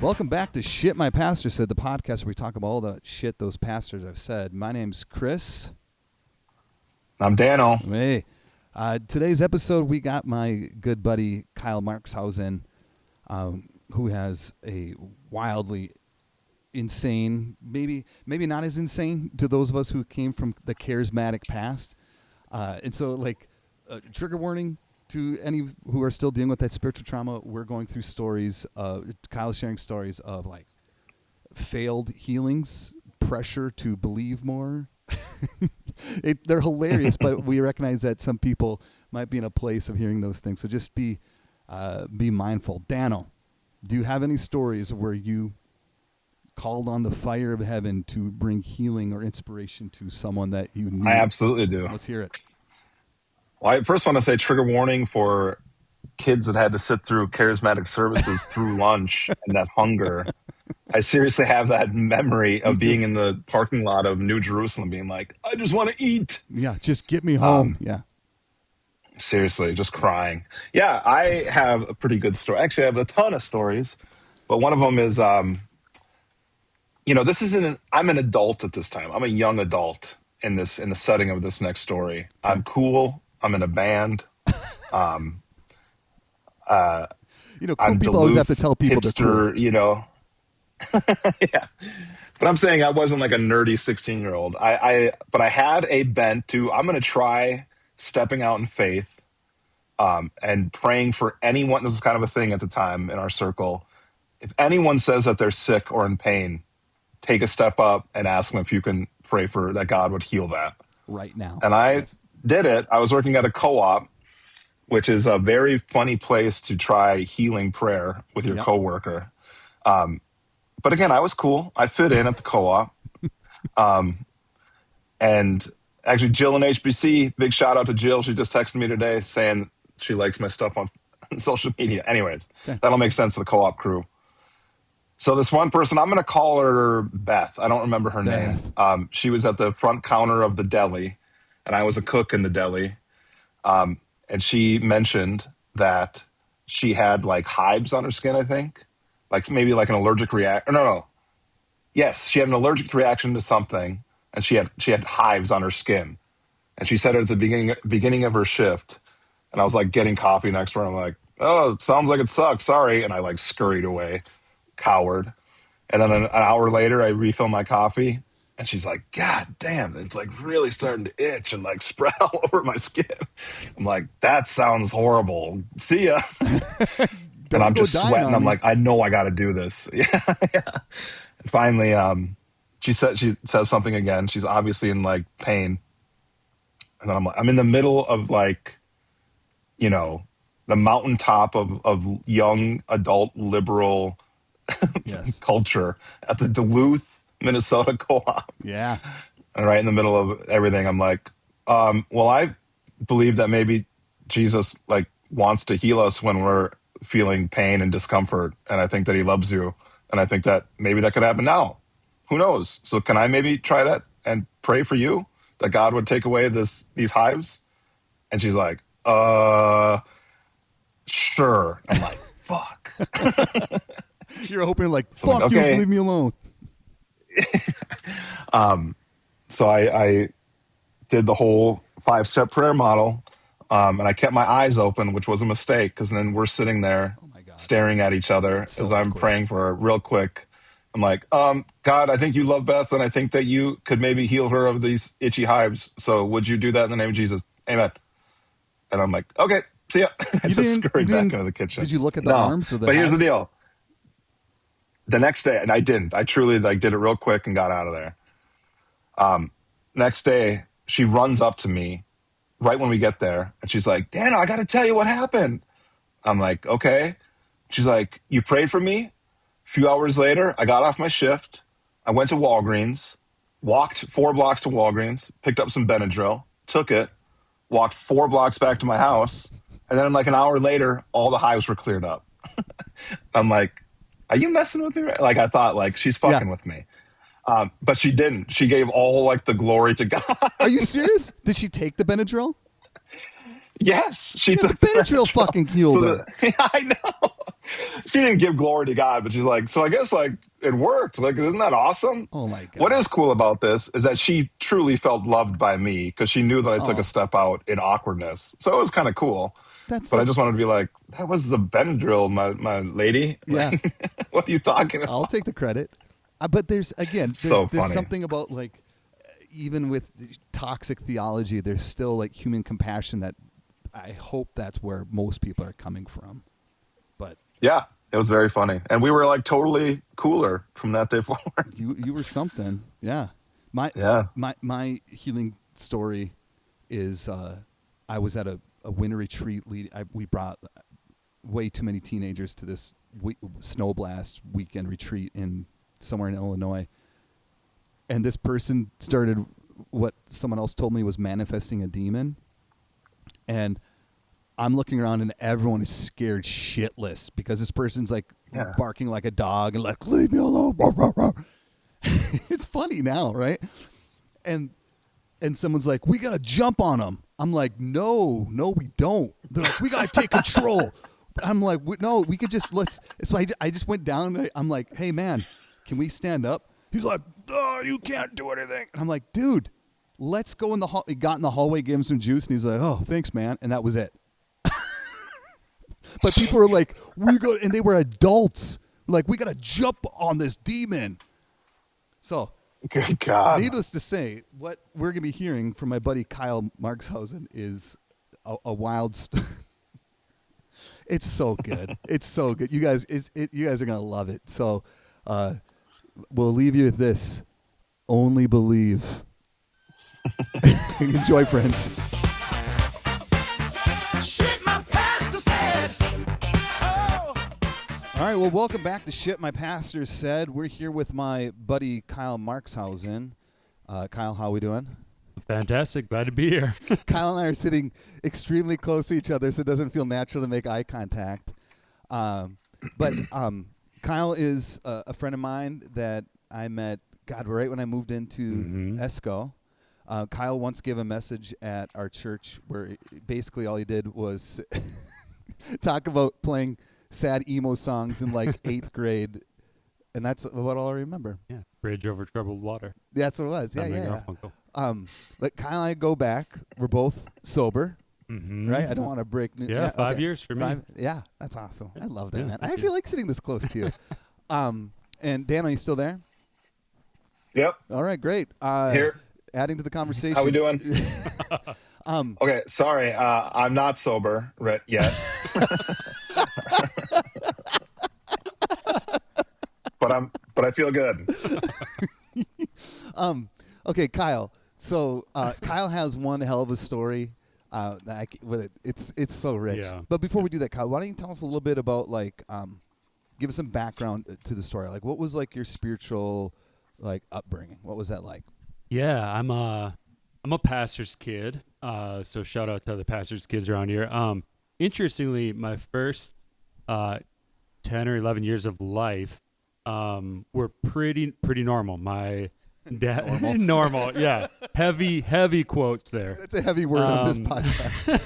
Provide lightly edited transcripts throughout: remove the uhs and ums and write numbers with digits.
Welcome back to Shit My Pastor Said, the podcast where we talk about all the shit those pastors have said. My name's Kris. I'm Dano. Hey. Today's episode, we got my good buddy Kyle Marxhausen, who has a wildly insane, maybe not as insane to those of us who came from the charismatic past. And so, trigger warning to any who are still dealing with that spiritual trauma. We're going through stories. Kyle's sharing stories of failed healings, pressure to believe more. They're hilarious, but we recognize that some people might be in a place of hearing those things. So just be mindful. Dano, do you have any stories where you called on the fire of heaven to bring healing or inspiration to someone that you knew? I absolutely do. Let's hear it. Well, I first want to say trigger warning for kids that had to sit through charismatic services through lunch and that hunger. I seriously have that memory of being in the parking lot of New Jerusalem being like, I just want to eat. Yeah, just get me home. Yeah. Seriously, just crying. Yeah, I have a pretty good story. Actually, I have a ton of stories, but one of them is, this isn't. I'm an adult at this time. I'm a young adult in the setting of this next story. I'm cool. I'm in a band. Cool I'm people always have to tell people hipster, they're cool. Yeah. But I'm saying I wasn't like a nerdy 16-year-old. But I had a bent to, I'm going to try stepping out in faith and praying for anyone. This was kind of a thing at the time in our circle. If anyone says that they're sick or in pain, take a step up and ask them if you can pray for that God would heal that. Right now. And I did it. I was working at a co-op, which is a very funny place to try healing prayer with your coworker. But again, I was cool. I fit in at the co-op. And actually, Jill in HBC, big shout out to Jill. She just texted me today saying she likes my stuff on social media. Anyways, That'll make sense to the co-op crew. So this one person, I'm going to call her Beth. I don't remember her name. She was at the front counter of the deli, and I was a cook in the deli. And she mentioned that she had hives on her skin, I think. Maybe an allergic reaction. No. Yes, she had an allergic reaction to something, and she had hives on her skin. And she said it at the beginning of her shift. And I was getting coffee next to her. I'm like, oh, it sounds like it sucks. Sorry. And I scurried away, coward. And then an hour later, I refill my coffee. And she's like, God damn, it's really starting to itch and spread all over my skin. I'm like, that sounds horrible. See ya. And I'm just sweating. I'm like, I know I got to do this. Yeah. And finally, she says something again. She's obviously in pain. And then I'm in the middle of the mountaintop of young adult liberal culture at the Duluth, Minnesota co-op. Yeah. And right in the middle of everything, I'm like, well, I believe that maybe Jesus wants to heal us when we're feeling pain and discomfort. And I think that he loves you. And I think that maybe that could happen now. Who knows? So can I maybe try that and pray for you that God would take away these hives? And she's like, sure. I'm like, fuck. You're hoping fuck you, leave me alone. So I did the whole 5-step prayer model, and I kept my eyes open, which was a mistake because then we're sitting there staring at each other as I'm praying for her real quick. I'm like, God, I think you love Beth, and I think that you could maybe heal her of these itchy hives. So would you do that in the name of Jesus? Amen. And I'm like, okay, see ya. I just scurried back into the kitchen. Did you look at the arms? Or the but hives? Here's the deal. The next day, and I didn't. I truly did it real quick and got out of there. Next day, she runs up to me right when we get there, and she's like, Dano, I got to tell you what happened. I'm like, okay. She's like, you prayed for me? A few hours later, I got off my shift. I went to Walgreens, walked 4 blocks to Walgreens, picked up some Benadryl, took it, walked 4 blocks back to my house, and then an hour later, all the hives were cleared up. I'm like, are you messing with me? I thought she's fucking with me. But she didn't. She gave all the glory to God. Are you serious? Did she take the Benadryl? Yes, she Yeah, the took the Benadryl fucking healed her. I know. She didn't give glory to God, but she's like, so I guess like it worked. Like, isn't that awesome? Oh my God. What is cool about this is that she truly felt loved by me because she knew that I took a step out in awkwardness. So it was kind of cool. But I just wanted to be like, that was the Benadryl, my lady. Yeah. What are you talking about? I'll take the credit. But there's something about like, even with toxic theology, there's still like human compassion that I hope that's where most people are coming from. But yeah, it was very funny. And we were like totally cooler from that day forward. You were something. Yeah. My healing story is I was at a winter retreat. We brought way too many teenagers to this snow blast weekend retreat somewhere in Illinois. And this person started what someone else told me was manifesting a demon. And I'm looking around and everyone is scared shitless because this person's like barking like a dog and like, leave me alone. It's funny now, right? And someone's like, we got to jump on them. I'm like, no, we don't. They're like, we got to take control. I'm like, no, we could just So I just went down and I'm like, hey, man, can we stand up? He's like, oh, you can't do anything. And I'm like, dude, let's go in the hall. He got in the hallway, gave him some juice, and he's like, oh, thanks, man. And that was it. But people were like, and they were adults. Like, we got to jump on this demon. So, good God. Needless to say, what we're going to be hearing from my buddy Kyle Marxhausen is a wild It's so good. It's so good. You guys are going to love it. So, we'll leave you with this. Only believe. Enjoy, friends. Shit my pastor said. Oh. All right, well, welcome back to Shit My Pastor Said. We're here with my buddy Kyle Marxhausen. Kyle, how we doing? Fantastic. Glad to be here. Kyle and I are sitting extremely close to each other, so it doesn't feel natural to make eye contact. But Kyle is a friend of mine that I met, right when I moved into ESCO. Kyle once gave a message at our church where basically all he did was talk about playing sad emo songs in like 8th grade. And that's what all I remember. Yeah, Bridge Over Troubled Water. That's what it was. Yeah. But Kyle and I go back. We're both sober, right? I don't want to break news. Yeah, 5 years for me. Yeah, that's awesome. I love that, man. I actually like sitting this close to you. And Dano, you still there? Yep. All right, great. Here. Adding to the conversation. How we doing? Okay, sorry. I'm not sober yet. But I feel good. Okay, Kyle. So Kyle has one hell of a story. It's so rich. Yeah. But before we do that, Kyle, why don't you tell us a little bit about give us some background to the story. Like, what was like your spiritual upbringing? What was that like? Yeah, I'm a pastor's kid. So shout out to the pastor's kids around here. Interestingly, my first 10 or 11 years of life were pretty normal. My dad normal, yeah. Heavy quotes there. That's a heavy word on this podcast.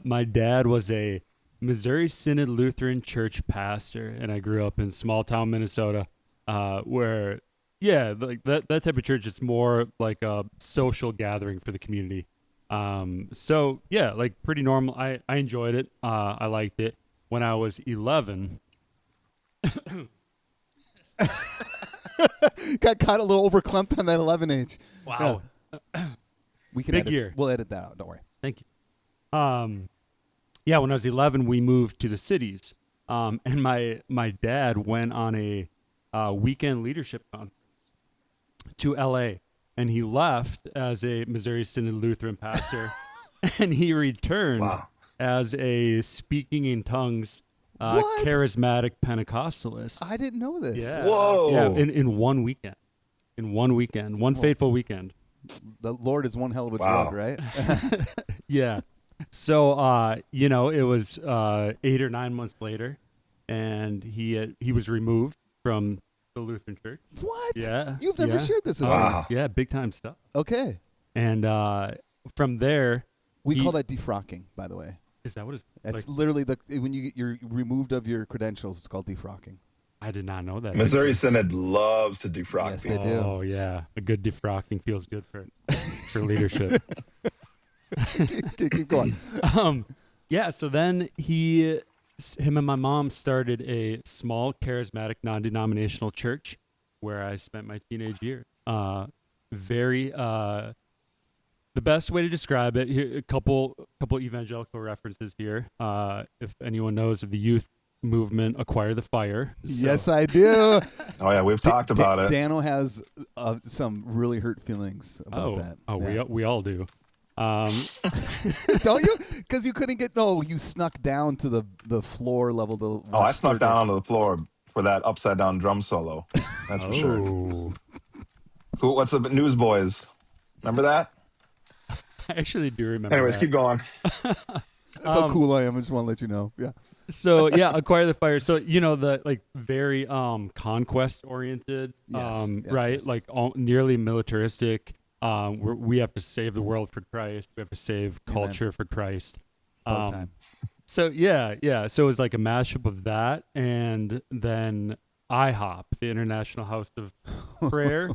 My dad was a Missouri Synod Lutheran Church pastor, and I grew up in small town Minnesota, where like that type of church is more like a social gathering for the community. So yeah, like pretty normal. I enjoyed it. I liked it. When I was 11. Got caught a little overclumped on that 11 age. Wow. We can Big year. We'll edit that out. Don't worry. Thank you. Yeah, when I was 11, we moved to the cities. And my dad went on a weekend leadership conference to LA, and he left as a Missouri Synod Lutheran pastor, and he returned as a speaking in tongues charismatic Pentecostalist. I didn't know this. Yeah. Whoa. Yeah, in one weekend. Fateful weekend. The Lord is one hell of a drug, right? Yeah. So, it was 8 or 9 months later, and he was removed from the Lutheran Church. What? Yeah. You've never shared this with me. Wow. Yeah, big time stuff. Okay. And from there, We call that defrocking, by the way. Is that what it's That's like? literally when you're removed of your credentials. It's called defrocking. I did not know that. Missouri Synod loves to defrock Yes, people. they do. Oh yeah, a good defrocking feels good for leadership. Keep going. Yeah. So then him and my mom started a small charismatic non-denominational church where I spent my teenage year. The best way to describe it here, a couple evangelical references here. If anyone knows of the youth movement, Acquire the Fire. Yes, I do. Oh yeah, we've talked about it. Dano has some really hurt feelings about that. Oh, yeah. we all do. Don't you? Because you couldn't get. No, you snuck down to the floor level. I snuck down onto the floor for that upside down drum solo. That's for sure. What's the Newsboys? Remember that? I actually do remember. Anyways, that. keep going. That's how cool I am. I just want to let you know. Yeah. So yeah, Acquire the Fire. So the like very conquest oriented, Yes, right? yes. Like nearly militaristic. We have to save the world for Christ. We have to save culture for Christ. About time. So yeah. So it was like a mashup of that, and then IHOP, the International House of Prayer,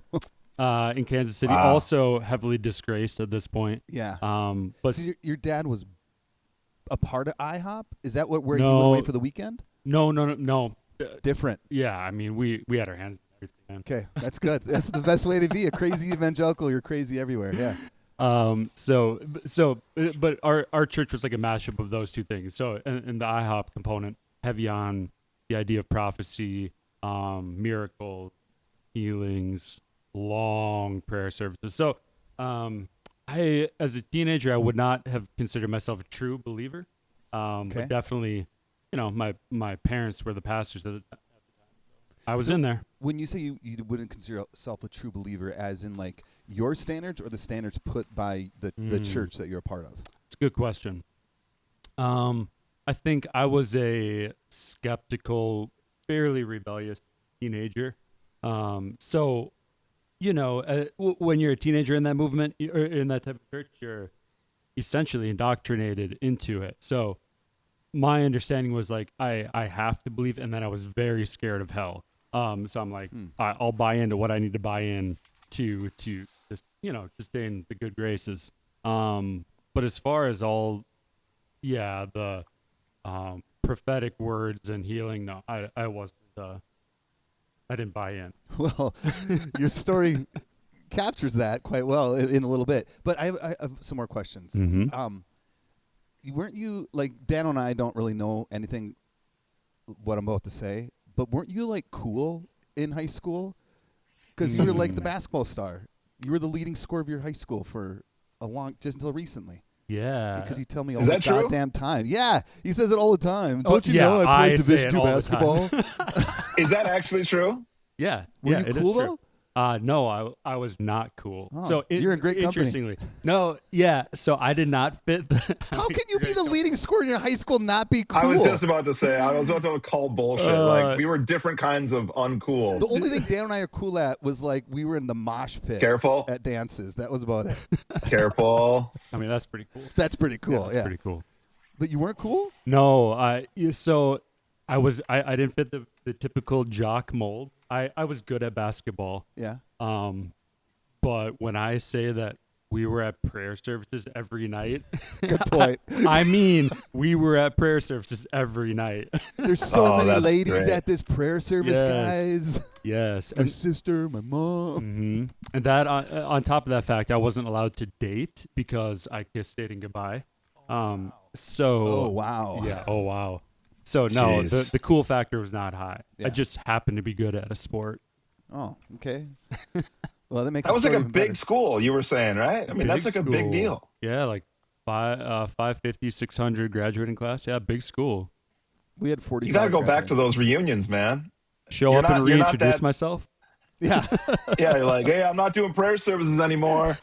in Kansas City, also heavily disgraced at this point. Yeah. But so your dad was a part of IHOP? Is that where No. you went away for the weekend? No. Different. Yeah, I mean we had our hands in everything, man. Okay, that's good. That's the best way to be a crazy evangelical. You're crazy everywhere. Yeah. But our church was like a mashup of those two things. So, and the IHOP component, heavy on the idea of prophecy, miracles, healings, long prayer services. So, as a teenager, I would not have considered myself a true believer. But definitely, my parents were the pastors at the time. I was in there. When you say you wouldn't consider yourself a true believer, as in like your standards or the standards put by the church that you're a part of? It's a good question. I think I was a skeptical, fairly rebellious teenager. So, when you're a teenager in that movement or in that type of church, you're essentially indoctrinated into it. So my understanding was like, I have to believe, and then I was very scared of hell. So I'm like, I'll buy into what I need to buy in to just, to stay in the good graces. But as far as the prophetic words and healing, no, I wasn't, I didn't buy in. Well, your story captures that quite well in a little bit. But I have some more questions. Mm-hmm. Weren't you, like, Dano and I don't really know anything what I'm about to say, but weren't you, like, cool in high school? Because you were, like, the basketball star. You were the leading scorer of your high school for just until recently. Yeah. Because you tell me all Is the that true? goddamn time. Yeah, he says it all the time. Don't you yeah, know I played I say Division it II all the basketball? Is that actually true? Yeah. Were yeah, you it cool, is true. though? No, I was not cool. Oh, So you're in great company. Interestingly, no, yeah. So I did not fit. How can you be the leading scorer in your high school and not be cool? I was just about to say, I was about to call bullshit. Like, we were different kinds of uncool. The only thing Dan and I are cool at was, like, we were in the mosh pit. Careful. At dances. That was about it. Careful. I mean, that's pretty cool. That's pretty cool. That's pretty cool. But you weren't cool? No, so I didn't fit the typical jock mold. I was good at basketball. Yeah. But when I say that we were at prayer services every night, Good point. I mean we were at prayer services every night. There's so many that's ladies great. at this prayer service, Yes. guys. Yes, My sister, my mom. mm-hmm. And that on top of that fact, I wasn't allowed to date because I kissed dating goodbye. So Oh, wow. yeah, oh wow. So no, Jeez. the cool factor was not high. Yeah. I just happened to be good at a sport. Oh, okay. Well, that makes That was like a even big better. school, you were saying, right? I mean, that's like a big school. deal. Yeah, like 550, 600 graduating class. Yeah, big school. We had 40. You got to go back to those reunions, man. Show You're up and not- you're not reintroduce that- myself. Yeah. Yeah, you're like, hey, I'm not doing prayer services anymore.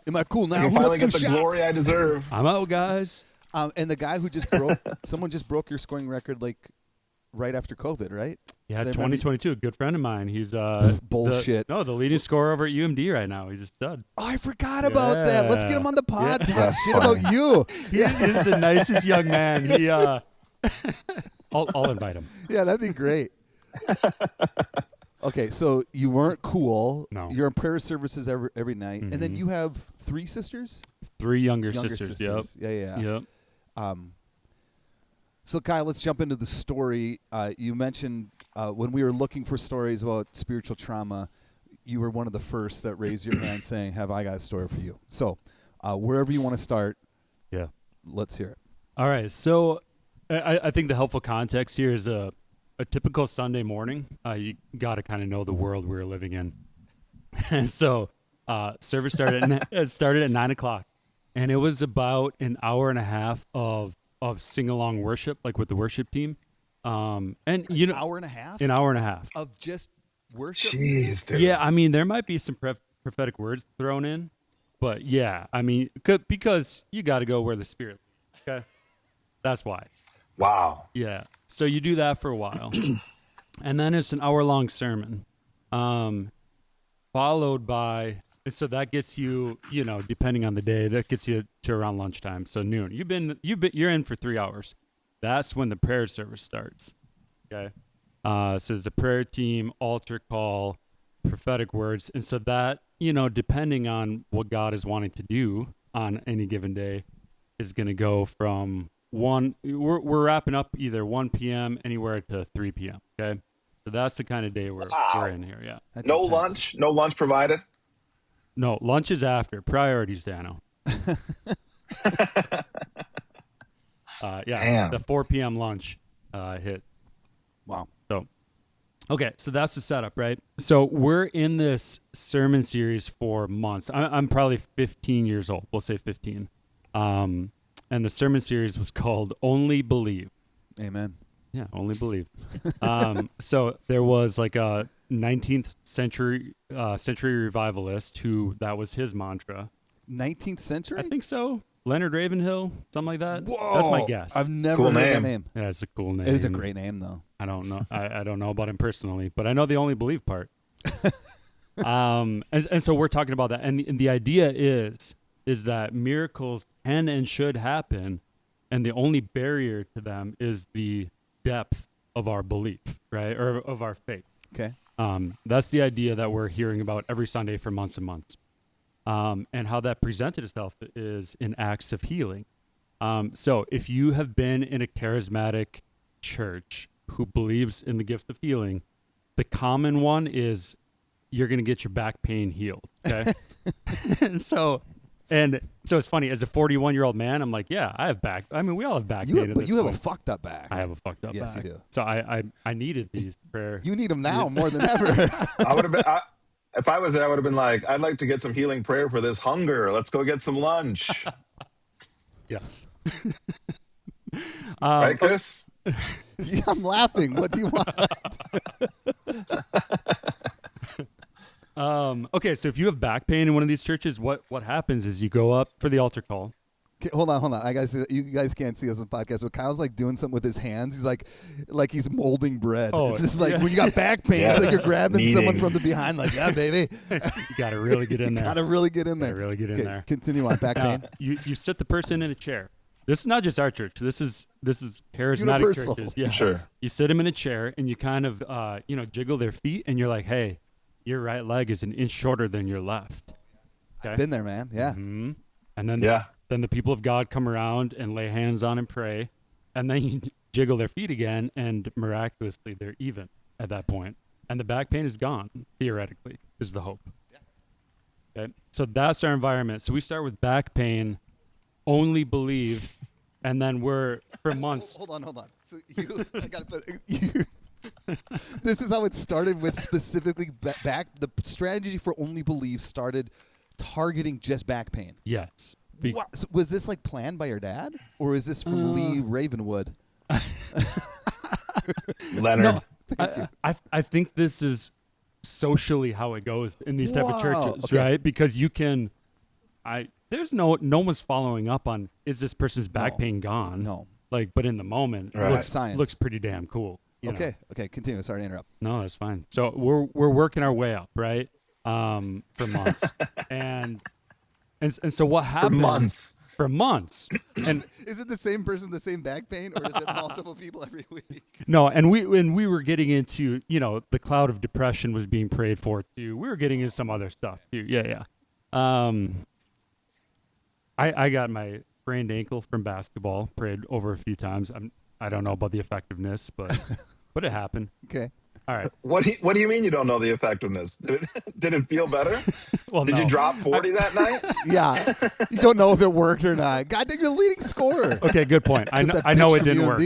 Am I cool now? I can Who finally wants get to the do glory I shots? deserve. I'm out, guys. And the guy who just broke, someone just broke your scoring record like right after COVID, right? Yeah, 'Cause I 2022. A good friend of mine. He's Bullshit. the leading scorer over at UMD right now. He's a stud. Oh, I forgot about that. Let's get him on the pod. Yeah. Talk shit about you. He's the nicest young man. He I'll invite him. Yeah, that'd be great. Okay, so you weren't cool. No. You're in prayer services every night, and then you have 3 sisters. 3 younger sisters. Yep. Yeah. Yep. So Kyle, let's jump into the story. You mentioned when we were looking for stories about spiritual trauma, you were one of the first that raised your hand saying, "Have I got a story for you?" So wherever you want to start, Yeah. let's hear it. All right. So I think the helpful context here is a typical Sunday morning. You got to kind of know the world we're living in. And so service started at 9 o'clock, and it was about an hour and a half of sing-along worship, like with the worship team. And you know, An hour and a half of just worship. Jeez, dude. Yeah, I mean, there might be some prophetic words thrown in, but yeah, I mean, because you got to go where the Spirit leads, okay? That's why. Wow. Yeah. So you do that for a while, and then it's an hour-long sermon, followed by. So that gets you, depending on the day, that gets you to around lunchtime. So noon. You're in for 3 hours. That's when the prayer service starts. Okay. So there's a prayer team, altar call, prophetic words, and so that depending on what God is wanting to do on any given day, is going to go from 1. We're wrapping up either 1 p.m. anywhere to 3 p.m. Okay. So that's the kind of day we're in here. Yeah. That's No intense. lunch? No lunch provided? No, lunch is after. Priorities, Dano. Yeah, Damn. the 4 p.m. lunch hit. Wow. So, okay, so that's the setup, right? So we're in this sermon series for months. I'm probably 15 years old. We'll say 15. And the sermon series was called Only Believe. Amen. Yeah, only believe. So there was like a 19th century revivalist who that was his mantra. 19th century? I think so. Leonard Ravenhill, something like that. Whoa. That's my guess. I've never Cool heard that name. name. Yeah, it's a cool name. It is a great name, though. I don't know. I don't know about him personally, but I know the only believe part. And so we're talking about that, and the idea is that miracles can and should happen, and the only barrier to them is the depth of our belief, right, or of our faith. Okay. That's the idea that we're hearing about every Sunday for months and months. And how that presented itself is in acts of healing. So if you have been in a charismatic church who believes in the gift of healing, the common one is you're going to get your back pain healed. Okay. So it's funny, as a 41-year-old man, I'm like, yeah, I have back. I mean, we all have back pain. But you have a fucked up back. I have a fucked up back. Yes, you do. So I needed these prayer. You need them now more than ever. I would have been. If I was there, I would have been like, I'd like to get some healing prayer for this hunger. Let's go get some lunch. Yes. Right, Kris? Yeah, I'm laughing. What do you want? Okay, so if you have back pain in one of these churches, what happens is you go up for the altar call. Okay, hold on. You guys can't see us on podcast, but Kyle's like doing something with his hands. He's like he's molding bread. Oh, it's just like yeah. when you got back pain, it's like you're grabbing Kneading. someone from the behind, like, yeah, baby. You got to really get in there. Gotta really get in there. Gotta really get in Okay, there. Continue on. Back Now, pain. you sit the person in a chair. This is not just our church. This is charismatic Universal. churches. Yes. Sure. You sit them in a chair and you kind of jiggle their feet, and you're like, hey, your right leg is an inch shorter than your left. Okay. Been there, man. Yeah. Mm-hmm. And then Yeah. then the people of God come around and lay hands on and pray, and then you jiggle their feet again, and miraculously they're even at that point, and the back pain is gone. Theoretically, is the hope. Yeah. Okay, so that's our environment. So we start with back pain, only believe, and then we're for months. Hold on. So I got to put you. This is how it started with specifically back. The strategy for only believe started targeting just back pain. Yes. What? So was this like planned by your dad, or is this from Lee Ravenwood? Leonard. No, I think this is socially how it goes in these type of Wow, churches, okay. right? Because you can, there's no one's following up on, is this person's back No. pain gone? No. Like, but in the moment, Right. it Science. looks pretty damn cool. Okay. Continue. Sorry to interrupt. No, that's fine. So we're working our way up, right? For months, and so what happened for months? And is it the same person, the same back pain, or is it multiple people every week? No, and we were getting into, the cloud of depression was being prayed for too. We were getting into some other stuff too. Yeah. I got my sprained ankle from basketball, prayed over a few times. I don't know about the effectiveness, but it happened. Okay. All right. What do you mean you don't know the effectiveness? Did it feel better? Well, did no. you drop 40 that night? Yeah. You don't know if it worked or not. God dang, you're the leading scorer. Okay, good point. I know it didn't work.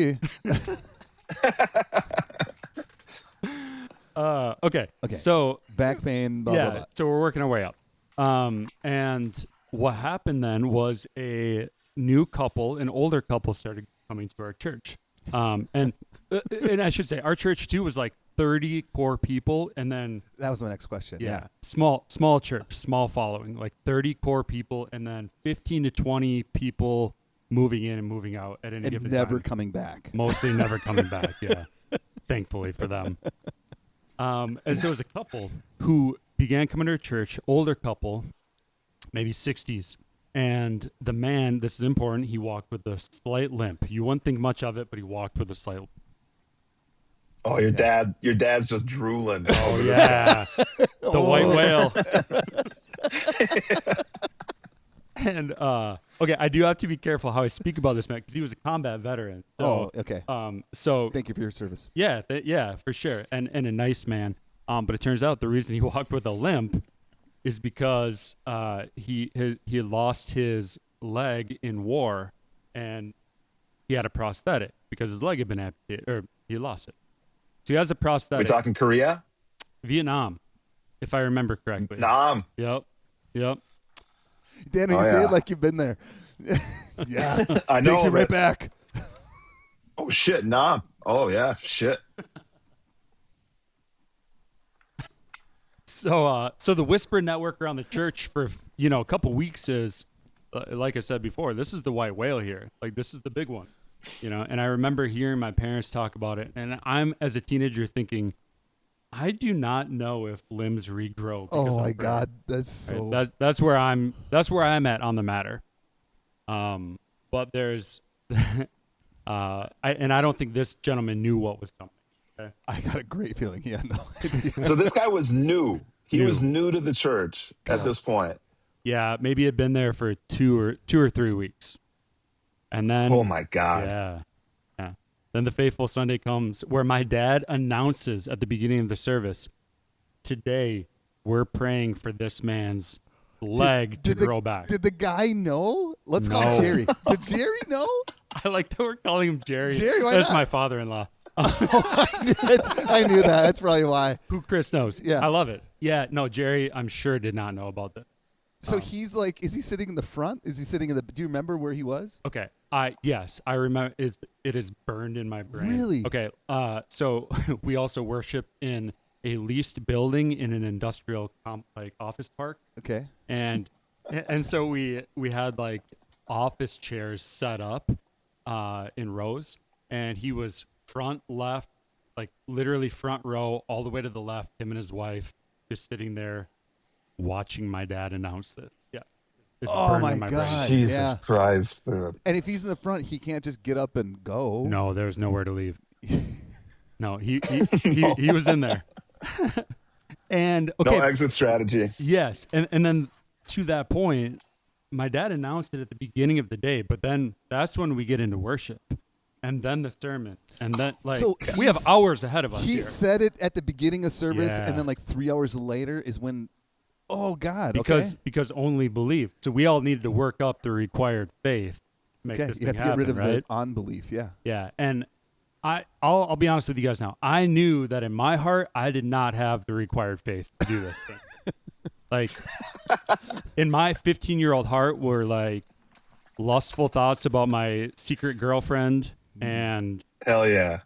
Okay. So back pain, blah, blah, blah. So we're working our way up. And what happened then was a new couple, an older couple, started coming to our church. And I should say our church too was like 30 core people, and then that was my next question. Yeah. Small church, small following, like 30 core people, and then 15 to 20 people moving in and moving out at any given time. Never coming back. Mostly never coming back. Yeah. Thankfully for them. And so it was a couple who began coming to our church, older couple, maybe 60s. And the man, this is important, he walked with a slight limp. You wouldn't think much of it, but he walked with a slight limp. Oh, your dad's just drooling. Oh, yeah. The white whale. And, okay, I do have to be careful how I speak about this man, because he was a combat veteran. So, okay. So thank you for your service. Yeah, for sure. And a nice man. But it turns out the reason he walked with a limp is because he lost his leg in war, and he had a prosthetic because his leg had been amputated, or he lost it. So he has a prosthetic. We talking Korea? Vietnam, if I remember correctly. Nam. Yep. Dano, you say it like you've been there. Yeah. I know. Takes you right back. Oh, shit, Nam. Oh, yeah, shit. So the whisper network around the church for, a couple weeks is, like I said before, this is the white whale here. Like, this is the big one, and I remember hearing my parents talk about it. And I'm, as a teenager, thinking, I do not know if limbs regrow. Oh my God. That's so, right? That's where I'm at on the matter. But there's, I don't think this gentleman knew what was coming. Okay? I got a great feeling he had no idea. So this guy was new. He was new to the church at this point. Yeah, maybe had been there for two or 3 weeks, and then oh my God, yeah. Then the faithful Sunday comes, where my dad announces at the beginning of the service, "Today we're praying for this man's leg to grow back." Did the guy know? Let's call Jerry. Did Jerry know? I like that we're calling him Jerry. Jerry, why That's not? my father-in-law. I knew that. That's probably why. Who Kris knows. Yeah. I love it. Yeah, no, Jerry, I'm sure did not know about this. So he's like, is he sitting in the front? Is he sitting in the, do you remember where he was? Okay. Yes, I remember it is burned in my brain. Really? Okay. So we also worship in a leased building in an industrial office park. Okay. And so we had like office chairs set up in rows, and he was front left, like literally front row all the way to the left, him and his wife just sitting there watching my dad announce this. Yeah. It's burned in my God. brain. Jesus Christ, dude. And if he's in the front, he can't just get up and go. No, there's nowhere to leave. No, he was in there. And okay, No exit strategy. yes, and then to that point, my dad announced it at the beginning of the day, but then that's when we get into worship, and then the sermon, and then we have hours ahead of us. He here. said it at the beginning of service, Yeah. and then like 3 hours later is when, oh God, because only believe. So we all needed to work up the required faith to make this you have thing to get rid happen, of right? the unbelief. Yeah. Yeah, and I'll be honest with you guys now. I knew that in my heart, I did not have the required faith to do this thing. Like, in my 15-year-old heart were like lustful thoughts about my secret girlfriend and Hell yeah.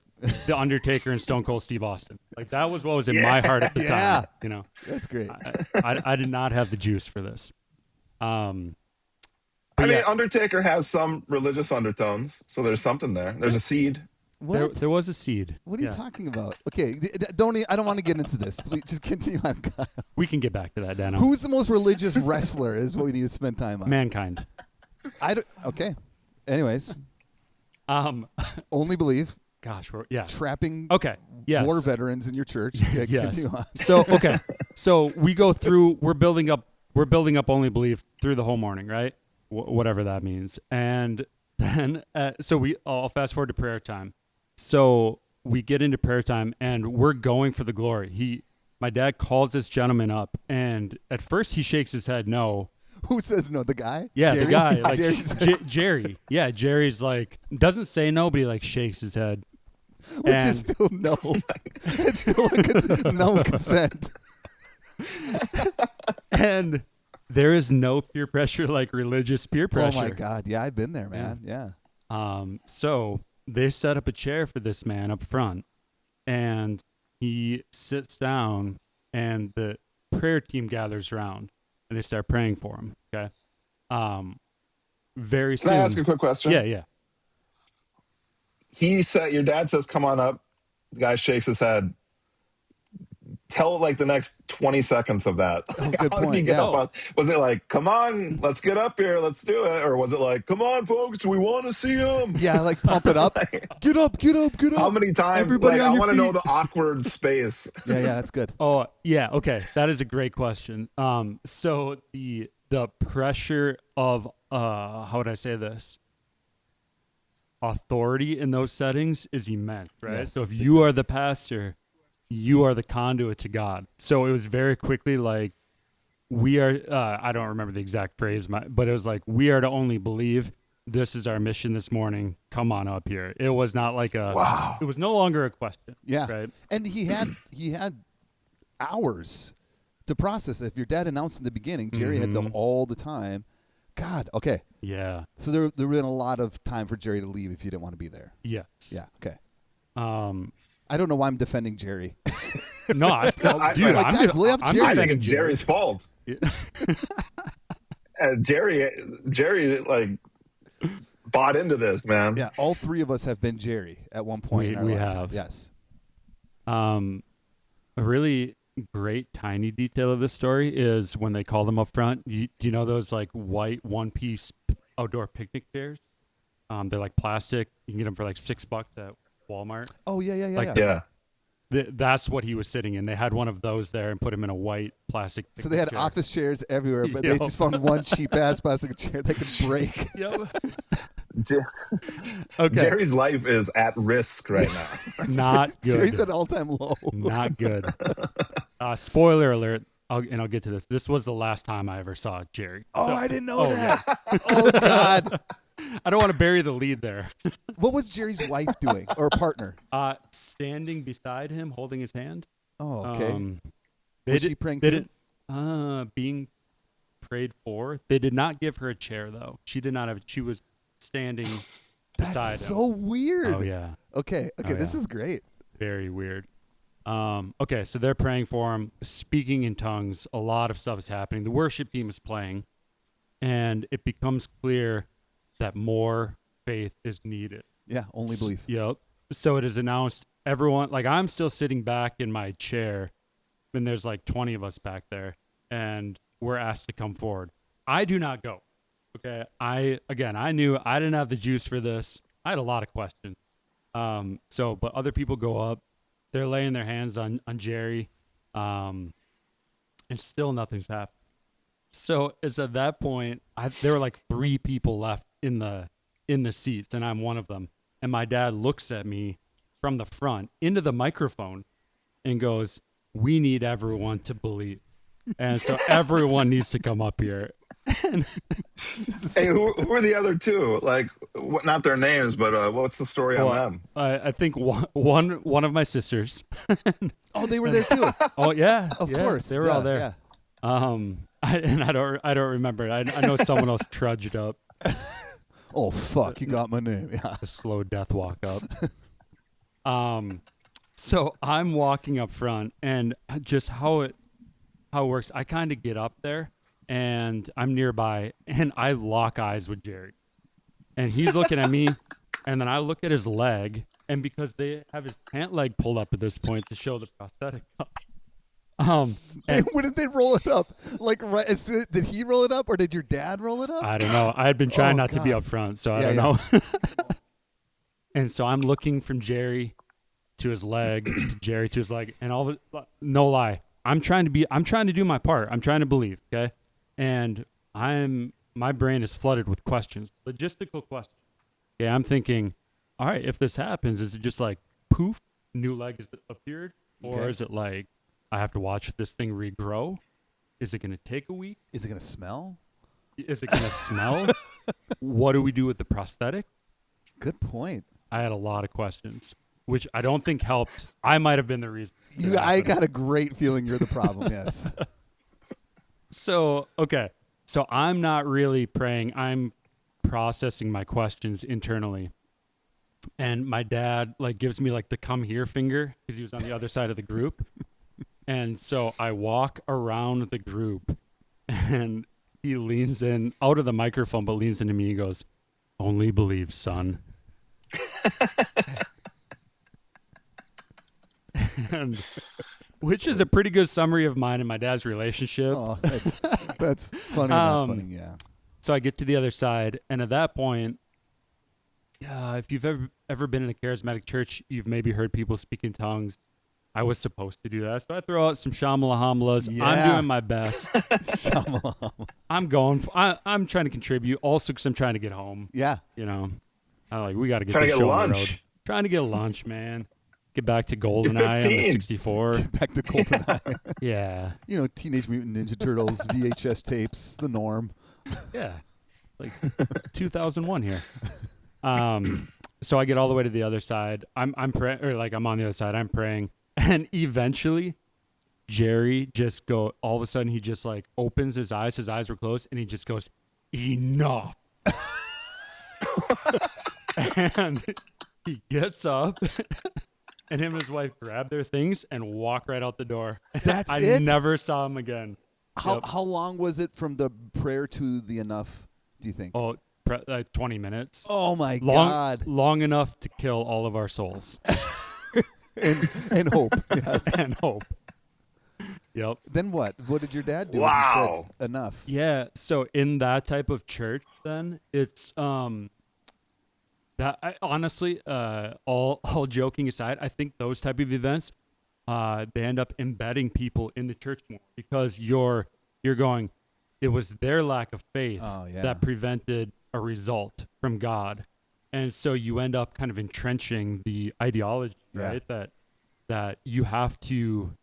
The Undertaker and Stone Cold Steve Austin. Like, that was what was in my heart at the time. You know, That's great. I did not have the juice for this. I mean, Undertaker has some religious undertones, so there's something there. There's a seed. What? There was a seed. What are you talking about? Okay, I don't want to get into this. Please just continue on. We can get back to that, Dano. Who's the most religious wrestler is what we need to spend time on. Mankind. Okay. Anyways. Only believe. Gosh, Trapping yes. war veterans in your church. Okay, yes. continue on. So we go through, we're building up only belief through the whole morning, right? Whatever that means. And then, I'll fast forward to prayer time. So we get into prayer time and we're going for the glory. My dad calls this gentleman up, and at first he shakes his head no. Who says no? The guy? Yeah, Jerry? the guy. Like Jerry. Yeah, Jerry's like, doesn't say no, but he like shakes his head. Which is still no. It's still like a no consent. And there is no peer pressure like religious peer pressure. Oh my God. Yeah, I've been there, man. Yeah. So they set up a chair for this man up front, and he sits down, and the prayer team gathers around, and they start praying for him. Okay. Very soon. Can I ask a quick question? Yeah. Your dad says, "Come on up." The guy shakes his head. Tell like the next 20 seconds of that. Like, good how did he point. get Yeah. up on- was it like, "Come on, let's get up here, let's do it," or was it like, "Come on, folks, we want to see him"? Yeah, like pump it up. Get up. How many times? Everybody on I your want to know feet. the awkward space. Yeah, that's good. Oh, yeah. Okay. That is a great question. So the pressure of, how would I say this? Authority in those settings is immense, right? Yes. So if you are the pastor, you are the conduit to God. So it was very quickly like, we are, I don't remember the exact phrase, but it was like, we are to only believe. This is our mission this morning. Come on up here. It was not like Wow. It was no longer a question. Yeah. Right. And he had hours to process it. If your dad announced in the beginning, Jerry had them all the time. God, okay. Yeah. So there would have been a lot of time for Jerry to leave if you didn't want to be there. Yes. Yeah, okay. Um, I don't know why I'm defending Jerry. No, I think it's Jerry's fault. Yeah. And Jerry, like bought into this, man. Yeah, all three of us have been Jerry at one point in our we lives. have. Yes. A really great tiny detail of this story is when they call them up front. Do you know those like white one-piece outdoor picnic chairs? They're like plastic. You can get them for like $6 at Walmart. Oh, yeah. Yeah. That's what he was sitting in. They had one of those there and put him in a white plastic picnic So they had chair. office chairs everywhere, but Yep. they just found one cheap-ass plastic chair that could break. Yep. Okay. Jerry's life is at risk right now. Not good. Jerry's at all-time low. Not good. Spoiler alert. I'll get to this. This was the last time I ever saw Jerry. Oh, So- I didn't know that. yeah. Oh, God. I don't want to bury the lead there. What was Jerry's wife doing, or partner? Standing beside him, holding his hand. Oh, okay. Was she praying They too? didn't. Being prayed for. They did not give her a chair though. She did not have. She was standing beside That's him. so weird. Oh yeah. Okay, this yeah. is great. Very weird. Okay, so they're praying for him, speaking in tongues. A lot of stuff is happening. The worship team is playing, and it becomes clear that more faith is needed. Yeah, only belief. Yep. So it is announced. Everyone, like I'm still sitting back in my chair, and there's like 20 of us back there, and we're asked to come forward. I do not go. Okay. I knew I didn't have the juice for this. I had a lot of questions. But other people go up. They're laying their hands on Jerry, and still nothing's happened. So it's at that point, there were like 3 people left in the seats, and I'm one of them. And my dad looks at me from the front into the microphone and goes, "We need everyone to believe." And so everyone needs to come up here. Hey, who are the other 2? Like, not their names, but what's the story on them? I think one of my sisters. Oh, they were there too. Oh yeah, Of yeah, course. they were all there. Yeah. I don't remember. I know someone else trudged up. Oh fuck, you got my name. Yeah. A slow death walk up. So I'm walking up front, and just how it works, I kind of get up there, and I'm nearby, and I lock eyes with Jerry, and he's looking at me, And then I look at his leg, and because they have his pant leg pulled up at this point to show the prosthetic up. And when did they roll it up? Like, right as soon did he roll it up, or did your dad roll it up? I don't know. I had been trying not to be up front, so I don't know. And so I'm looking from Jerry to his leg, to Jerry to his leg, and no lie, I'm trying to do my part. I'm trying to believe, okay? And my brain is flooded with questions, logistical questions. Okay, I'm thinking, all right, if this happens, is it just like poof, new leg has appeared, or is it like I have to watch this thing regrow? Is it going to take a week? Is it going to smell? Is it going to smell? What do we do with the prosthetic? Good point. I had a lot of questions, which I don't think helped. I might have been the reason. I got a great feeling you're the problem, yes. So, okay. So I'm not really praying. I'm processing my questions internally. And my dad gives me the come here finger because he was on the other side of the group. And so I walk around the group and he leans in out of the microphone, but leans into me and goes, "Only believe, son." And, which is a pretty good summary of mine and my dad's relationship. Oh, that's funny. Not funny, yeah. So I get to the other side, and at that point, if you've ever been in a charismatic church, you've maybe heard people speak in tongues. I was supposed to do that, so I throw out some shamalahamlas. Yeah. I'm doing my best. I'm going. I'm trying to contribute, also because I'm trying to get home. Yeah, I'm like, we got to get Trying to this get show on the lunch. road. Trying to get lunch, man. Get back to GoldenEye on the 64. back to GoldenEye. Yeah. Teenage Mutant Ninja Turtles, VHS tapes, the norm. Yeah. 2001 here. So I get all the way to the other side. I'm on the other side. I'm praying, and eventually, Jerry all of a sudden he just opens his eyes. His eyes were closed, and he just goes, "Enough." And he gets up, and him and his wife grab their things and walk right out the door. That's I it? never saw him again. How long was it from the prayer to the enough, do you think? 20 minutes. Oh, my God. Long enough to kill all of our souls. and hope. Yes. And hope. Yep. Then what? What did your dad do? Wow. He said, enough. Yeah. So in that type of church, then it's that honestly, all joking aside, I think those type of events, they end up embedding people in the church more because you're going. It was their lack of faith that prevented a result from God, and so you end up kind of entrenching the ideology, right? That you have to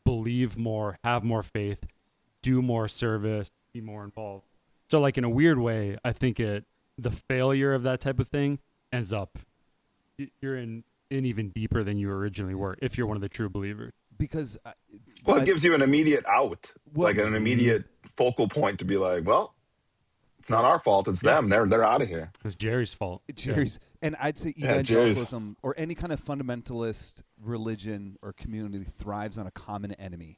believe more, have more faith, do more service, be more involved. So in a weird way, I think the failure of that type of thing ends up you're in even deeper than you originally were if you're one of the true believers. Because it gives you an immediate out, an immediate focal point to be like, well, it's not our fault, it's them. They're out of here. It's Jerry's fault. And I'd say evangelicalism or any kind of fundamentalist religion or community thrives on a common enemy.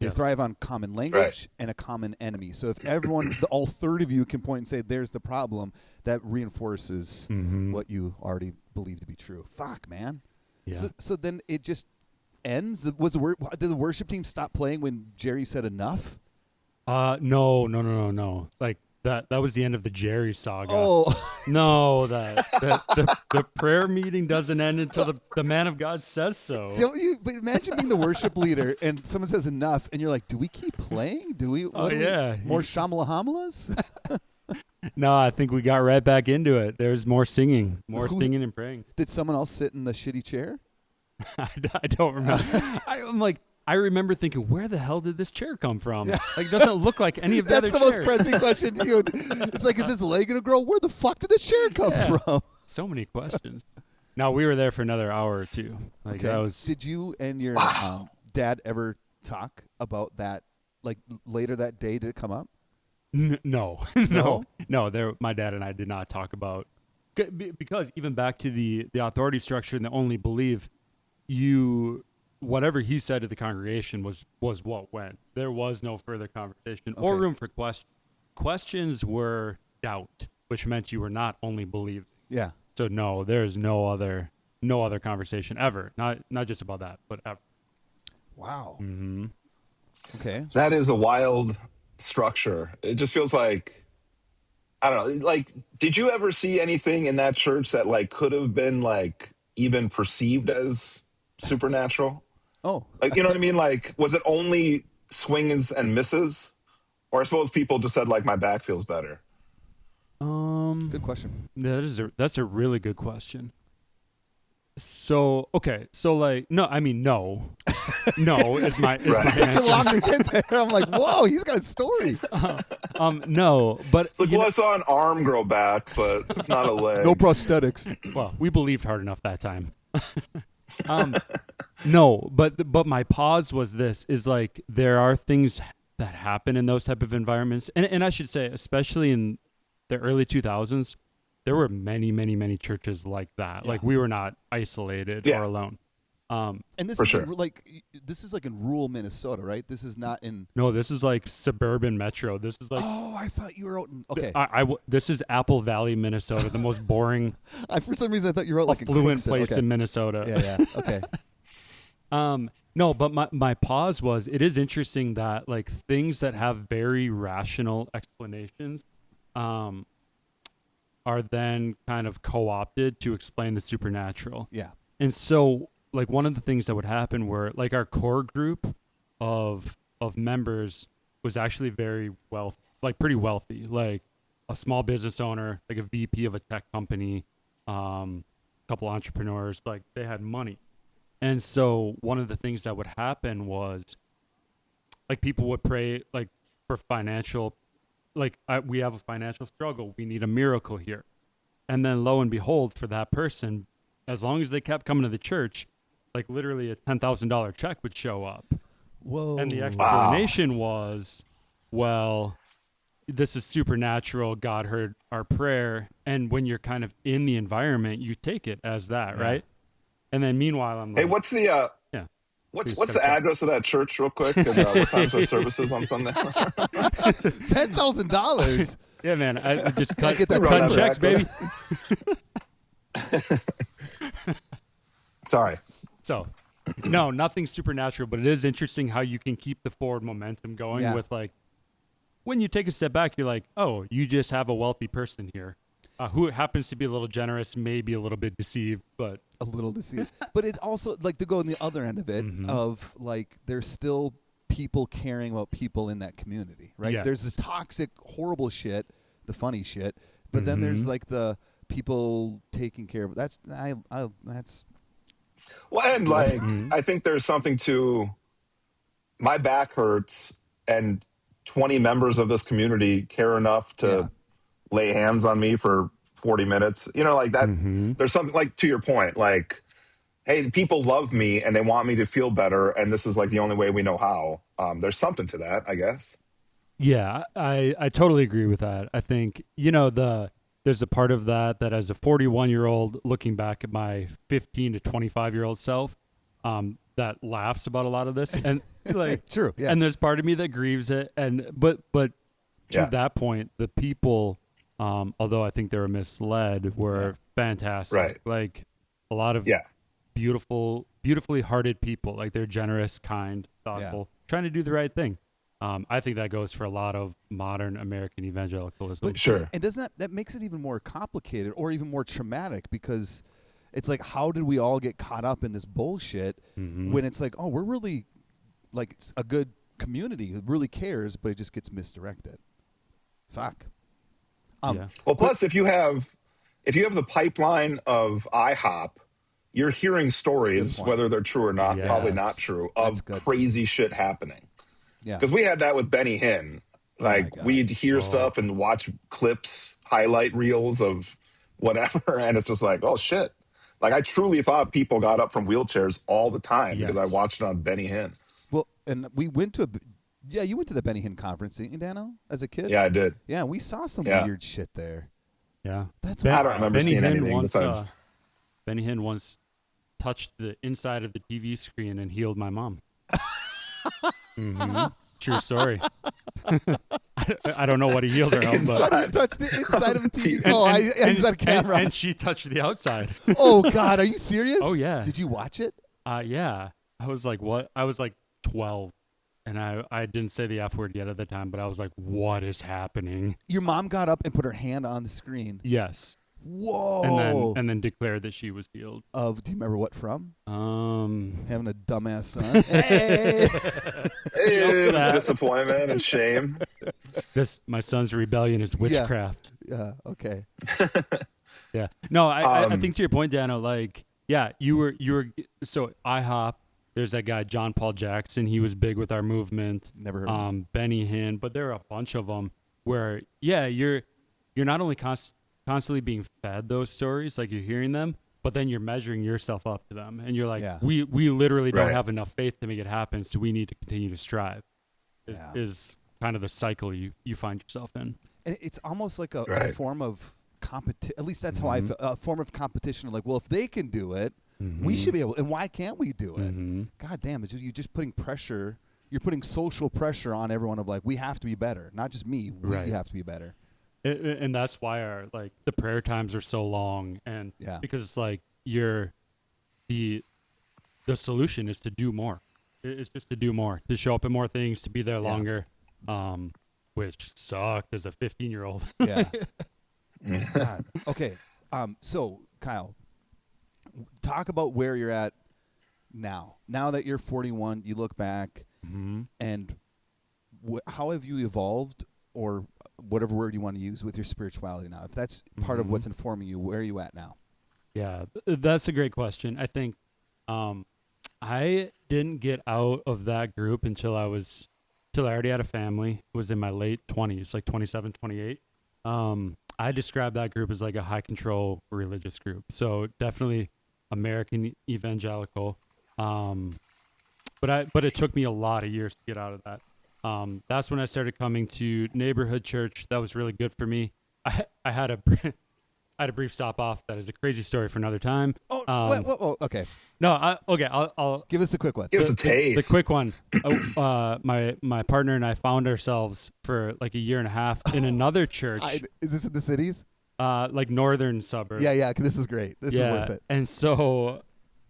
They thrive on common language and a common enemy. So if everyone, all third of you can point and say, there's the problem, that reinforces what you already believe to be true. Fuck, man. Yeah. So then it just ends. Did the worship team stop playing when Jerry said enough? No. That was the end of the Jerry saga. Oh. No, the prayer meeting doesn't end until the man of God says so. But imagine being the worship leader and someone says enough, and you're like, do we keep playing? Do we? More Shamalahamlas? No, I think we got right back into it. There's more singing, singing and praying. Did someone else sit in the shitty chair? I don't remember. I remember thinking, where the hell did this chair come from? It doesn't look like any of the other chairs. That's the most pressing question. It's like, is this leg going to grow? Where the fuck did the chair come from? So many questions. No, we were there for another hour or two. Did you and your dad ever talk about that, later that day? Did it come up? No. My dad and I did not talk about, because even back to the authority structure and the only believe, whatever he said to the congregation was what went. There was no further conversation or room for questions. Questions were doubt, which meant you were not only believing. Yeah. So no, there's no other conversation ever. Not just about that, but ever. Wow. Mm-hmm. Okay. That is a wild structure. It just feels like, I don't know. Like, did you ever see anything in that church that like could have been like even perceived as supernatural? Oh, Like, you know what I mean? Like, was it only swings and misses? Or I suppose people just said like, my back feels better. good question. That's a really good question. So okay, so like no, I mean no, no is my Right. It took answer. you long to get there. I'm like, whoa, he's got a story. No, but It's like, you well, know, I saw an arm grow back, but not a leg. No prosthetics. well, we believed hard enough that time. No, but my pause was this is like there are things that happen in those type of environments, and I should say especially in the early 2000s, there were many churches like that. Yeah. Like we were not isolated Yeah. or alone. And this For is sure. this is like in rural Minnesota, right? This is not in. No, this is like suburban metro. This is like Oh, I thought you were out in. Okay. this is Apple Valley, Minnesota, the most boring, For some reason, I thought you were out like in affluent Crookston. place Okay. in Minnesota. Yeah. Okay. No, but my pause was it is interesting that like things that have very rational explanations are then kind of co-opted to explain the supernatural. Yeah. And so like one of the things that would happen were like our core group of members was actually very pretty wealthy, like a small business owner, like a VP of a tech company, a couple entrepreneurs, like they had money. And so one of the things that would happen was like people would pray like for financial, like we have a financial struggle. We need a miracle here. And then lo and behold, for that person, as long as they kept coming to the church, like literally a $10,000 check would show up. Whoa. And the explanation was, well, this is supernatural. God heard our prayer. And when you're kind of in the environment, you take it as that, right? And then meanwhile, I'm like, Hey, what's the yeah. what's Please, the address of that church, real quick? And what times are services on Sunday? $10,000. Yeah, man. I just cut get that cutting back, checks, baby. Sorry. So, no, nothing supernatural, but it is interesting how you can keep the forward momentum going with like, when you take a step back, you're like, oh, you just have a wealthy person here who happens to be a little generous, maybe a little bit deceived, but A little deceived. But it's also like to go on the other end of it of like there's still people caring about people in that community, right? Yes. There's the toxic, horrible shit, the funny shit, but then there's like the people taking care of that's Well, and like, I think there's something to my back hurts, and 20 members of this community care enough to lay hands on me for 40 minutes. You know, like that. There's something like to your point, like, hey, people love me and they want me to feel better, and this is like the only way we know how. There's something to that, I guess. yeah, I totally agree with that. I think, you know, there's a part of that as a 41-year-old looking back at my 15 to 25-year-old self, that laughs about a lot of this, and like true, yeah. And there's part of me that grieves it, and but to that point, the people, although I think they were misled, were fantastic. Right. Like a lot of beautifully hearted people. Like they're generous, kind, thoughtful, trying to do the right thing. I think that goes for a lot of modern American evangelicalism. But sure. And doesn't that makes it even more complicated or even more traumatic, because it's like, how did we all get caught up in this bullshit when it's like, oh, we're really like it's a good community who really cares, but it just gets misdirected. Fuck. Well, plus if you have the pipeline of IHOP, you're hearing stories, whether they're true or not, probably not true, of crazy shit happening. Yeah. Because we had that with Benny Hinn. Like, we'd hear stuff and watch clips, highlight reels of whatever, and it's just like, oh, shit. Like, I truly thought people got up from wheelchairs all the time because I watched it on Benny Hinn. Well, and we went to you went to the Benny Hinn conference, didn't you, Dano, as a kid? Yeah, I did. Yeah, we saw some weird shit there. Yeah. That's I don't remember seeing anything besides. Benny Hinn once touched the inside of the TV screen and healed my mom. True story. I don't know what he healed her of, but You touched the inside of a TV. and, he's on camera. and she touched the outside. Oh God, are you serious? Oh yeah. Did you watch it? Yeah. I was like, what? I was like 12, and I didn't say the F word yet at the time, but I was like, what is happening? Your mom got up and put her hand on the screen. Yes. Whoa. And then declared that she was healed. Do you remember what from? Having a dumbass son. Hey, disappointment and shame. My son's rebellion is witchcraft. Yeah. Okay. Yeah. No, I think to your point, Dano, like, yeah, you were so IHOP. There's that guy John Paul Jackson. He was big with our movement. Never heard of him. Benny Hinn, but there are a bunch of them where you're not only constantly being fed those stories, like you're hearing them, but then you're measuring yourself up to them, and you're like, we literally don't have enough faith to make it happen, so we need to continue to strive. Is kind of the cycle you find yourself in. And it's almost like a form of competition. At least that's how I feel. A form of competition. Like, well, if they can do it, we should be able. And why can't we do it? God damn, you're just putting pressure. You're putting social pressure on everyone of like, we have to be better. Not just me. We have to be better. And that's why the prayer times are so long, and because it's like the solution is to do more. It's just to do more, to show up at more things, to be there longer, which sucked as a 15-year-old. Yeah. God. Okay. So Kyle, talk about where you're at now. Now that you're 41, you look back, and how have you evolved, or whatever word you want to use, with your spirituality now? If that's part of what's informing you, where are you at now? Yeah, that's a great question. I think I didn't get out of that group until I already had a family. It was in my late 20s, like 27, 28. I describe that group as like a high control religious group. So definitely American evangelical. But it took me a lot of years to get out of that. That's when I started coming to neighborhood church. That was really good for me. I had a brief stop off. That is a crazy story for another time. Okay. No, okay. I'll give us the quick one. Give us a taste. The quick one. My partner and I found ourselves for like a year and a half in another church. Is this in the cities? Like northern suburbs. Yeah. This is great. This is worth it. And so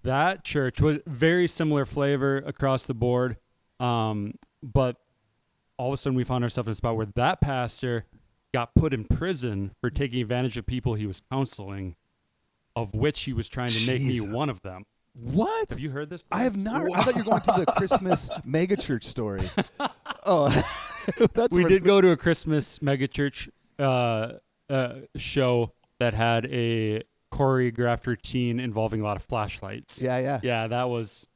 that church was very similar flavor across the board, but all of a sudden we found ourselves in a spot where that pastor got put in prison for taking advantage of people he was counseling, of which he was trying to make me one of them. What? Have you heard this? I have not. Wow. I thought you were going to the Christmas megachurch story. We did go to a Christmas megachurch show that had a choreographed routine involving a lot of flashlights. Yeah. That was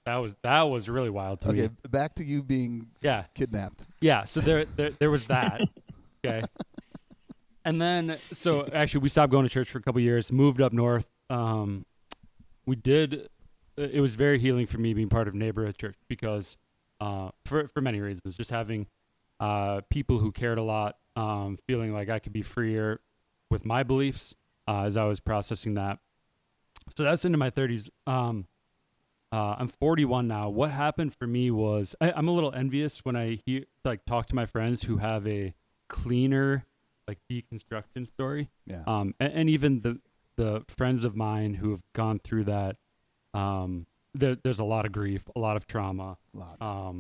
really wild to me. Okay, back to you being kidnapped. Yeah, so there was that. Okay. And then, so actually we stopped going to church for a couple years, moved up north. It was very healing for me being part of neighborhood church because for many reasons, just having people who cared a lot, feeling like I could be freer with my beliefs as I was processing that. So that's into my 30s. I'm 41 now. What happened for me was I'm a little envious when I talk to my friends who have a cleaner deconstruction story. Yeah. And even the friends of mine who have gone through that, there's a lot of grief, a lot of trauma, a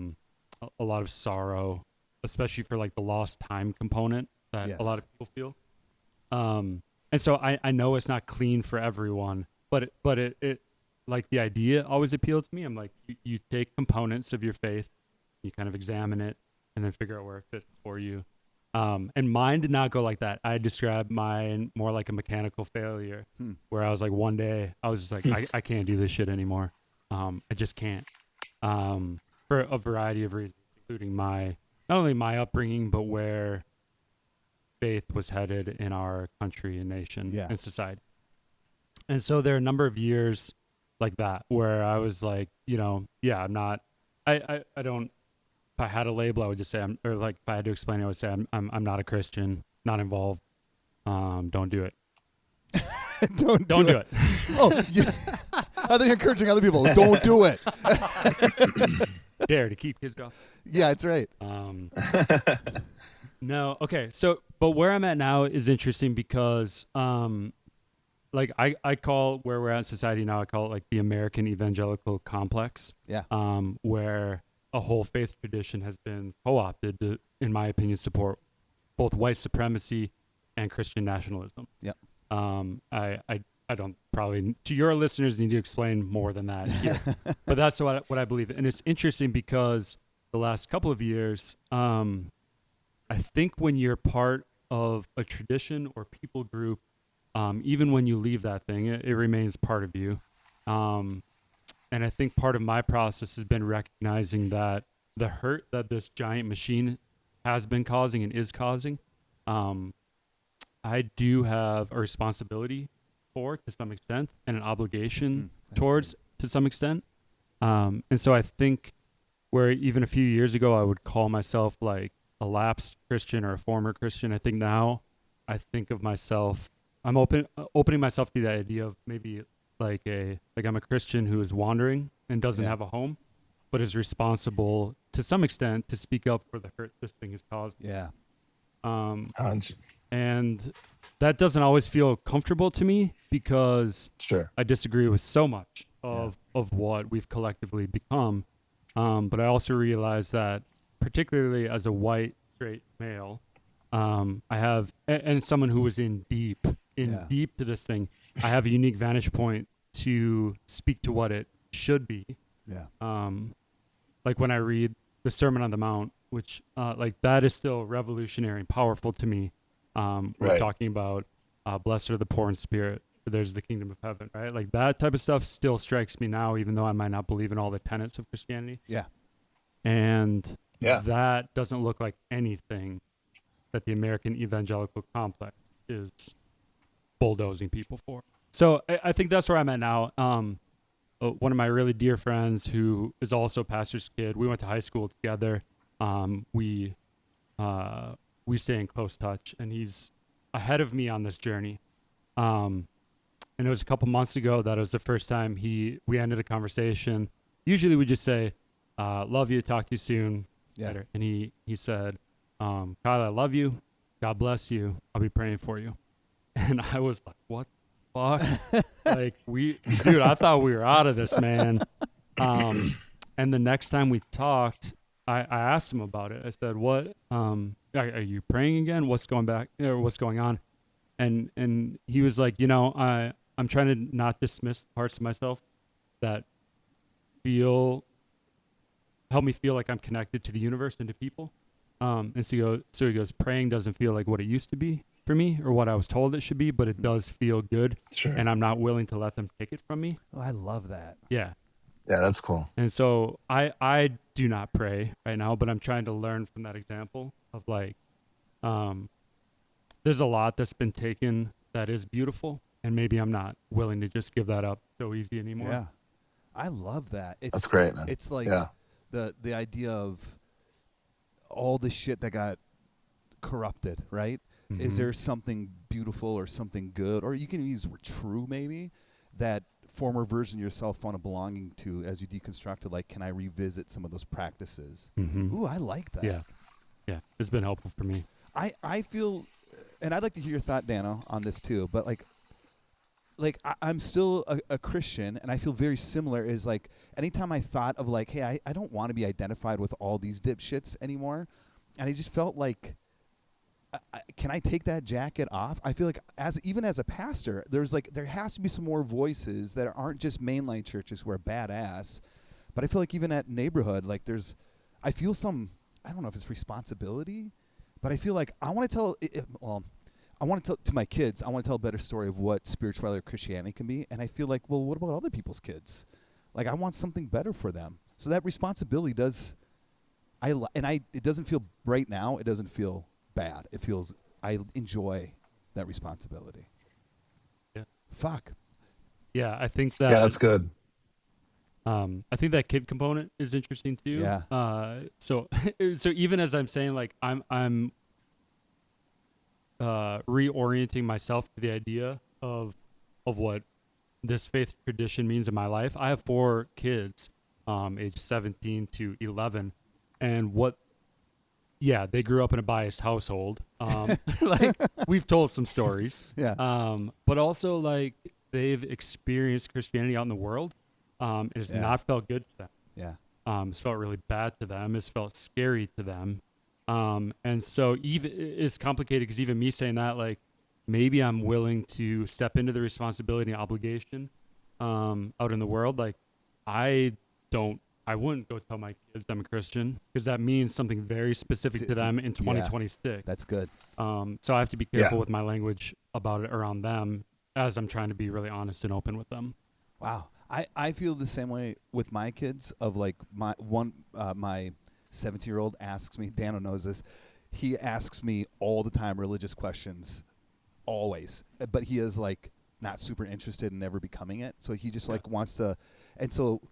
lot of sorrow, especially for the lost time component that a lot of people feel. And so I know it's not clean for everyone, but it the idea always appealed to me. I'm like, you take components of your faith, you kind of examine it, and then figure out where it fits for you. And mine did not go like that. I described mine more like a mechanical failure, where I was like, one day I was just like, I can't do this shit anymore. I just can't. For a variety of reasons, including not only my upbringing, but where faith was headed in our country and nation and society. And so there are a number of years like that where I was like, I'm not, I don't, if I had a label, I would just say, if I had to explain it, I would say, I'm not a Christian, not involved. Don't do it. Don't do it. Oh, I think you're encouraging other people. Don't do it. dare to keep kids golf. Yeah, that's right. No, okay. So, but where I'm at now is interesting because, like I call where we're at in society now, I call it like the American evangelical complex. Yeah. Where a whole faith tradition has been co-opted to, in my opinion, support both white supremacy and Christian nationalism. Yeah. I don't probably to your listeners need to explain more than that here, but that's what I believe. And it's interesting because the last couple of years, I think when you're part of a tradition or people group, even when you leave that thing, it remains part of you. And I think part of my process has been recognizing that the hurt that this giant machine has been causing and is causing, I do have a responsibility for to some extent and an obligation towards to some extent. And so I think where even a few years ago I would call myself like a lapsed Christian or a former Christian, I think now I think of myself, I'm opening myself to the idea of maybe like I'm a Christian who is wandering and doesn't have a home, but is responsible to some extent to speak up for the hurt this thing has caused. Yeah. And that doesn't always feel comfortable to me because I disagree with so much of what we've collectively become. But I also realize that particularly as a white, straight male, I have, and someone who was in deep to this thing, I have a unique vantage point to speak to what it should be. Yeah. Like when I read the Sermon on the Mount, which like that is still revolutionary and powerful to me. We're talking about blessed are the poor in spirit, for there's the kingdom of heaven, right? Like that type of stuff still strikes me now, even though I might not believe in all the tenets of Christianity. Yeah. And that doesn't look like anything that the American evangelical complex is bulldozing people for. So I think that's where I'm at now. One of my really dear friends who is also a pastor's kid, we went to high school together. We stay in close touch, and he's ahead of me on this journey. And it was a couple months ago that it was the first time we ended a conversation. Usually we just say, love you, talk to you soon. Yeah. Later. And he said, Kyle, I love you. God bless you. I'll be praying for you. And I was like, what the fuck? Like dude, I thought we were out of this, man. And the next time we talked, I asked him about it. I said, what, are you praying again? What's going on? And he was like, I'm trying to not dismiss parts of myself that help me feel like I'm connected to the universe and to people. And so he goes, praying doesn't feel like what it used to be for me or what I was told it should be, but it does feel good. Sure. And I'm not willing to let them take it from me. Oh, I love that. Yeah. Yeah, that's cool. And so I do not pray right now, but I'm trying to learn from that example of like, there's a lot that's been taken that is beautiful, and maybe I'm not willing to just give that up so easy anymore. Yeah. I love that. That's great, man. It's like the idea of all the shit that got corrupted, right? Mm-hmm. Is there something beautiful or something good, or you can use the word true maybe, that former version of yourself found a belonging to as you deconstructed? Like, can I revisit some of those practices? Mm-hmm. Ooh, I like that. Yeah, it's been helpful for me. I feel, and I'd like to hear your thought, Dano, on this too, but I'm still a Christian, and I feel very similar. Is like anytime I thought of like, hey, I don't want to be identified with all these dipshits anymore, and I just felt like, can I take that jacket off? I feel like even as a pastor, there has to be some more voices that aren't just mainline churches who are badass, but I feel like even at neighborhood, like I feel some, I don't know if it's responsibility, but I feel like I want to tell. I want to tell to my kids, I want to tell a better story of what spirituality or Christianity can be. And I feel like, well, what about other people's kids? Like, I want something better for them. So that responsibility it doesn't feel right now. It doesn't feel bad. It feels, I enjoy that responsibility. Yeah. Fuck. Yeah. I think that. Yeah, that's good. I think that kid component is interesting too. Yeah. So even as I'm saying, like, I'm reorienting myself to the idea of what this faith tradition means in my life. I have 4 kids, age 17 to 11. And they grew up in a biased household. Like we've told some stories. Yeah. But also like they've experienced Christianity out in the world. It has not felt good to them. Yeah. It's felt really bad to them. It's felt scary to them. And so even it's complicated because even me saying that, like, maybe I'm willing to step into the responsibility and obligation out in the world. Like, I wouldn't go tell my kids I'm a Christian because that means something very specific to them in 2026. Yeah, that's good. So I have to be careful with my language about it around them as I'm trying to be really honest and open with them. Wow. I feel the same way with my kids of like my 17-year-old asks me, Dano knows this, he asks me all the time religious questions, always. But he is like not super interested in ever becoming it. So he just like wants to, and so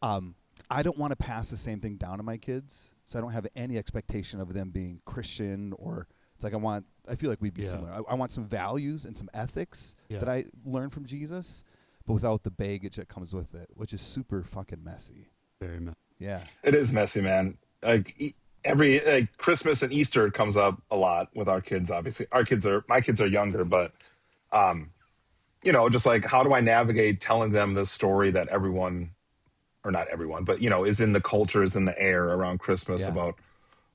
I don't want to pass the same thing down to my kids. So I don't have any expectation of them being Christian or it's like I feel like we'd be similar. I want some values and some ethics that I learned from Jesus, but without the baggage that comes with it, which is super fucking messy. Very messy. Yeah. It is messy, man. Like every Christmas and Easter comes up a lot with our kids. Obviously, my kids are younger, but just like how do I navigate telling them this story that everyone, or not everyone, but is in the culture, is in the air around Christmas about,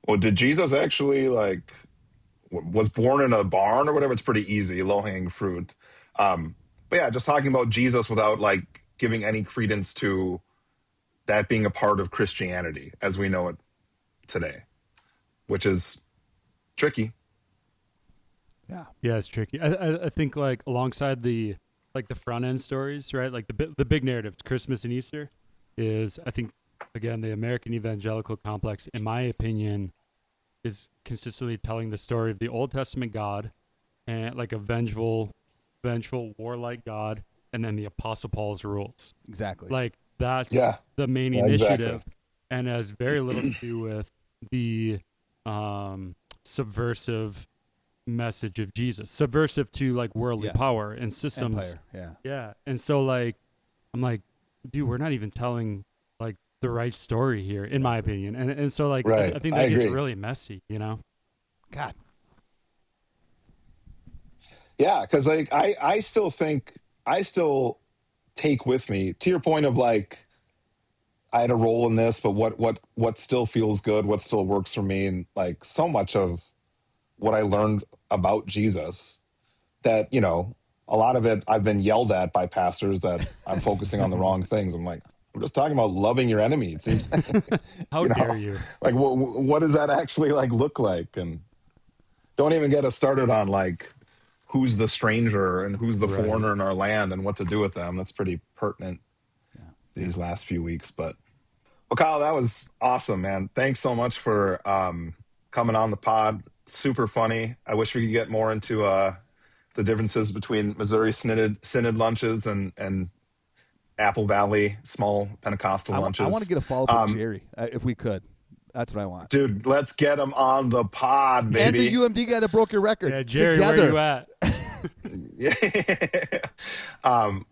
well, did Jesus actually like was born in a barn or whatever? It's pretty easy, low hanging fruit. But yeah, just talking about Jesus without like giving any credence to that being a part of Christianity as we know it today, which is tricky. Yeah. Yeah, it's tricky. I think like alongside the front end stories, right? Like the big narrative, Christmas and Easter, is I think again the American evangelical complex, in my opinion, is consistently telling the story of the Old Testament God and like a vengeful, warlike God, and then the Apostle Paul's rules. Exactly. Like that's the main initiative, and has very little to do with the subversive message of Jesus, subversive to like worldly power and systems. Empire. Yeah. And so like, I'm like, dude, we're not even telling like the right story here, in my opinion. And so like, I think that gets really messy, God. Yeah, because like I still take with me to your point of like I had a role in this, but what still feels good, what still works for me, and like so much of what I learned about Jesus that a lot of it I've been yelled at by pastors that I'm focusing on the wrong things. I'm like, we're just talking about loving your enemy. It seems how dare you? Like what does that actually like look like? And don't even get us started on like who's the stranger and who's the foreigner in our land and what to do with them. That's pretty pertinent these last few weeks. But well, Kyle, that was awesome, man. Thanks so much for coming on the pod. Super funny. I wish we could get more into the differences between Missouri Synod lunches and Apple Valley small Pentecostal lunches. I want to get a follow-up with Jerry, if we could. That's what I want. Dude, let's get him on the pod, baby. And the UMD guy that broke your record. Yeah, Jerry, together. where you at?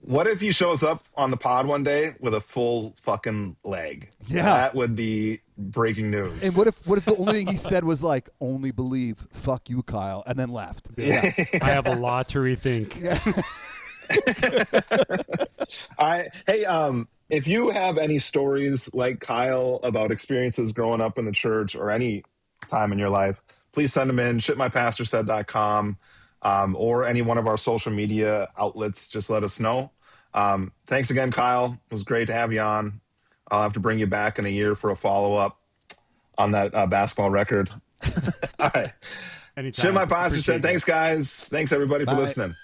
What if he shows up on the pod one day with a full fucking leg? Yeah. That would be breaking news. And what if the only thing he said was like, only believe, fuck you, Kyle, and then left? Yeah. I have a lot to rethink. If you have any stories like Kyle about experiences growing up in the church or any time in your life, please send them in, shitmypastorsaid.com, or any one of our social media outlets. Just let us know. Thanks again, Kyle. It was great to have you on. I'll have to bring you back in a year for a follow-up on that basketball record. All right. Anytime. Shit My Pastor Said. Thanks, guys. Thanks, everybody, for listening.